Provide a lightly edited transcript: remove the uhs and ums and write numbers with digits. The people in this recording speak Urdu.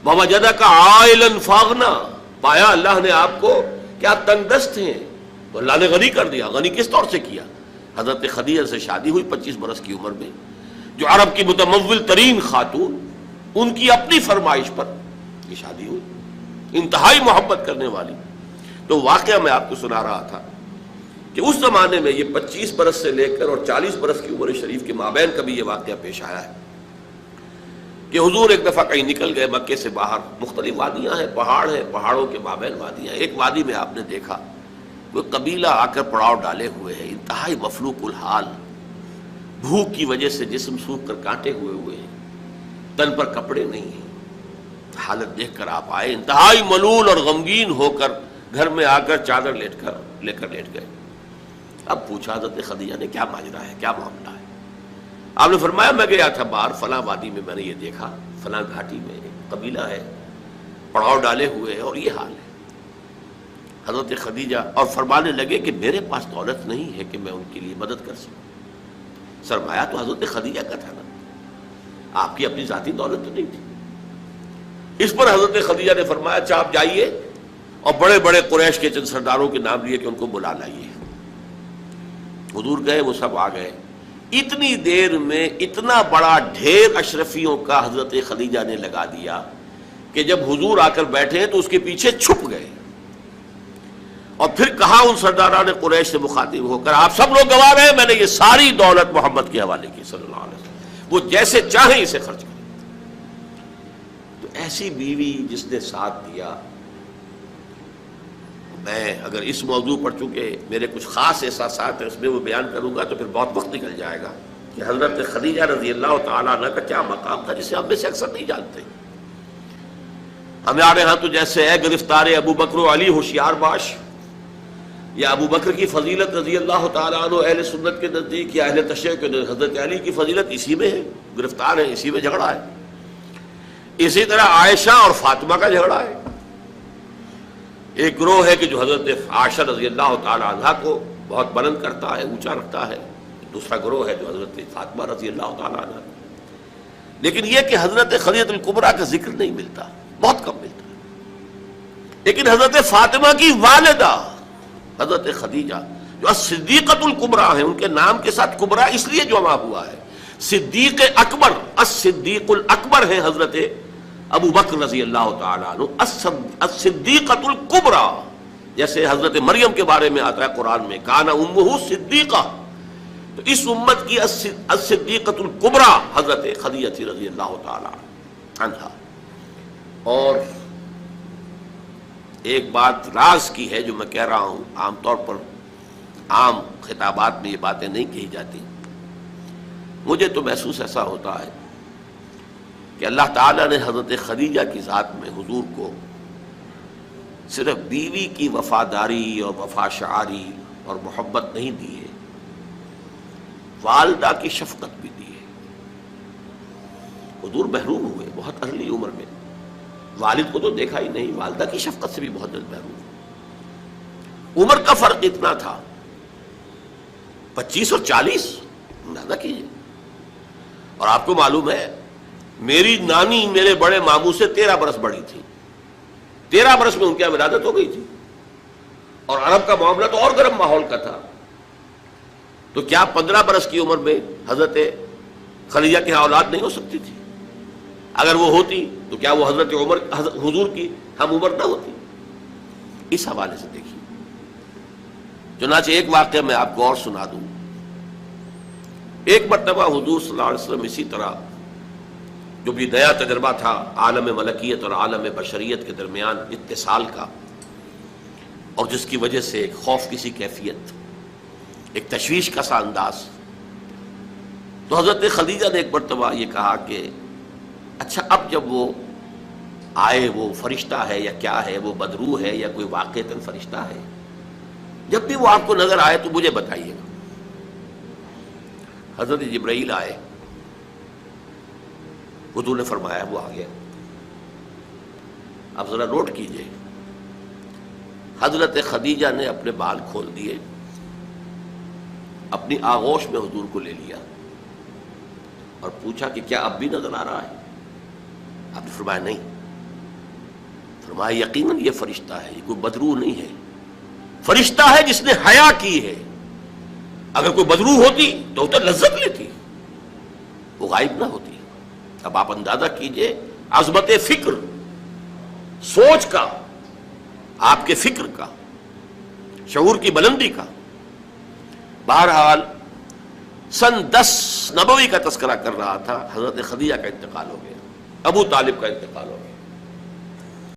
وَوَجَدَكَ عَائِلًا فَأَغْنَىٰ، پایا اللہ نے آپ کو کہ آپ تنگ دست ہیں تو اللہ نے غنی کر دیا۔ غنی کس طور سے کیا؟ حضرت خدیجہ سے شادی ہوئی 25 برس کی عمر میں، جو عرب کی متمول ترین خاتون، ان کی اپنی فرمائش پر یہ شادی ہوئی، انتہائی محبت کرنے والی۔ تو واقعہ میں آپ کو سنا رہا تھا کہ اس زمانے میں یہ 25 برس سے لے کر اور 40 برس کی عمر شریف کے مابین کبھی یہ واقعہ پیش آیا ہے کہ حضور ایک دفعہ کہیں نکل گئے مکے سے باہر، مختلف وادیاں ہیں، پہاڑ ہیں، پہاڑوں کے مابین وادیاں ہیں۔ ایک وادی میں آپ نے دیکھا وہ قبیلہ آ کر پڑاؤ ڈالے ہوئے ہے، انتہائی مفلوق الحال، بھوک کی وجہ سے جسم سوکھ کر کانٹے ہوئے ہیں، تن پر کپڑے نہیں ہیں۔ حالت دیکھ کر آپ آئے، انتہائی ملول اور غمگین ہو کر گھر میں آ کر چادر لے کر لیٹ گئے۔ اب پوچھا حضرت خدیجہ نے کیا ماجرا ہے، کیا معاملہ ہے؟ آپ نے فرمایا میں گیا تھا باہر فلاں وادی میں، میں نے یہ دیکھا فلاں گھاٹی میں ایک قبیلہ ہے، پڑاؤ ڈالے ہوئے ہیں اور یہ حال ہے۔ حضرت خدیجہ اور فرمانے لگے کہ میرے پاس دولت نہیں ہے کہ میں ان کے لیے مدد کر سکوں۔ سرمایہ تو حضرت خدیجہ کا تھا نا، آپ کی اپنی ذاتی دولت تو نہیں تھی۔ اس پر حضرت خدیجہ نے فرمایا اچھا آپ جائیے اور بڑے بڑے قریش کے چند سرداروں کے نام لیے کہ ان کو بلا لائیے۔ حضور گئے، وہ سب آ گئے۔ اتنی دیر میں اتنا بڑا ڈھیر اشرفیوں کا حضرت خدیجہ نے لگا دیا کہ جب حضور آ کر بیٹھے تو اس کے پیچھے چھپ گئے، اور پھر کہا ان سرداران قریش سے مخاطب ہو کر آپ سب لوگ گواہ رہے ہیں میں نے یہ ساری دولت محمد کے حوالے کی صلی اللہ علیہ وسلم، وہ جیسے چاہیں اسے خرچ کریں۔ تو ایسی بیوی جس نے ساتھ دیا، میں اگر اس موضوع پر چونکہ میرے کچھ خاص احساسات ہیں اس میں وہ بیان کروں گا تو پھر بہت وقت نکل جائے گا کہ حضرت خدیجہ رضی اللہ تعالیٰ عنہ کا کیا مقام تھا جسے ہم میں سے اکثر نہیں جانتے۔ ہمارے ہاں تو جیسے ہے گرفتار ابو بکر و علی ہوشیار باش، یا ابو بکر کی فضیلت رضی اللہ تعالیٰ عنہ اہل سنت کے نزدیک، یا اہل تشیع کے نزدیک حضرت علی کی فضیلت اسی میں ہے، گرفتار ہے، اسی میں جھگڑا ہے۔ اسی طرح عائشہ اور فاطمہ کا جھگڑا ہے۔ ایک گروہ ہے کہ جو حضرت عائشہ رضی اللہ تعالی عنہا کو بہت بلند کرتا ہے، اونچا رکھتا ہے، دوسرا گروہ ہے جو حضرت فاطمہ رضی اللہ تعالی عنہا۔ لیکن یہ کہ حضرت خدیجہ الکبریٰ کا ذکر نہیں ملتا، بہت کم ملتا ہے۔ لیکن حضرت فاطمہ کی والدہ حضرت خدیجہ جو صدیقۃ الکبریٰ ہیں، ان کے نام کے ساتھ کبریٰ اس لیے جمع ہوا ہے، صدیق اکبر، الصدیق الاکبر ہے حضرت ابو بکر رضی اللہ تعالیٰ عنہ، الصدیقۃ الکبریٰ، جیسے حضرت مریم کے بارے میں آتا ہے قرآن میں کان امہ صدیقہ، تو اس امت کی الصدیقۃ الکبریٰ حضرت خدیجہ رضی اللہ تعالیٰ عنہا۔ اور ایک بات راز کی ہے جو میں کہہ رہا ہوں، عام طور پر عام خطابات میں یہ باتیں نہیں کہی جاتی، مجھے تو محسوس ایسا ہوتا ہے کہ اللہ تعالیٰ نے حضرت خدیجہ کی ذات میں حضور کو صرف بیوی کی وفاداری اور وفا شعاری اور محبت نہیں دی ہے، والدہ کی شفقت بھی دی ہے۔ حضور محروم ہوئے بہت ارلی عمر میں، والد کو تو دیکھا ہی نہیں، والدہ کی شفقت سے بھی بہت جلد محروم ہوئے۔ عمر کا فرق اتنا تھا، 25 اور 40، اندازہ کیجیے۔ اور آپ کو معلوم ہے میری نانی میرے بڑے ماموں سے 13 برس بڑی تھی، 13 برس میں ان کی ولادت ہو گئی تھی، اور عرب کا معاملہ تو اور گرم ماحول کا تھا۔ تو کیا 15 برس کی عمر میں حضرت خدیجہ کی اولاد نہیں ہو سکتی تھی؟ اگر وہ ہوتی تو کیا وہ حضرت عمر حضور کی ہم عمر نہ ہوتی؟ اس حوالے سے دیکھیے۔ چنانچہ ایک واقعہ میں آپ کو اور سنا دوں۔ ایک مرتبہ حضور صلی اللہ علیہ وسلم اسی طرح جو بھی نیا تجربہ تھا عالم ملکیت اور عالم بشریت کے درمیان اتصال کا، اور جس کی وجہ سے ایک خوف کی سی کیفیت، ایک تشویش کا سا انداز، تو حضرت خدیجہ نے ایک مرتبہ یہ کہا کہ اچھا اب جب وہ آئے وہ فرشتہ ہے یا کیا ہے، وہ بدروح ہے یا کوئی واقعتاً فرشتہ ہے، جب بھی وہ آپ کو نظر آئے تو مجھے بتائیے گا۔ حضرت جبرائیل آئے، حضور نے فرمایا وہ آ گیا۔ اب ذرا نوٹ کیجئے، حضرت خدیجہ نے اپنے بال کھول دیے، اپنی آغوش میں حضور کو لے لیا اور پوچھا کہ کیا اب بھی نظر آ رہا ہے؟ آپ نے فرمایا نہیں۔ فرمایا یقیناً یہ فرشتہ ہے، یہ کوئی بدروح نہیں ہے، فرشتہ ہے جس نے حیا کی ہے، اگر کوئی بدروح ہوتی تو لذت لیتی، وہ غائب نہ ہوتی۔ اب آپ اندازہ کیجئے عظمت فکر، سوچ کا، آپ کے فکر کا، شعور کی بلندی کا۔ بہرحال سن 10 نبوی کا تذکرہ کر رہا تھا، حضرت خدیجہ کا انتقال ہو گیا، ابو طالب کا انتقال ہو گیا۔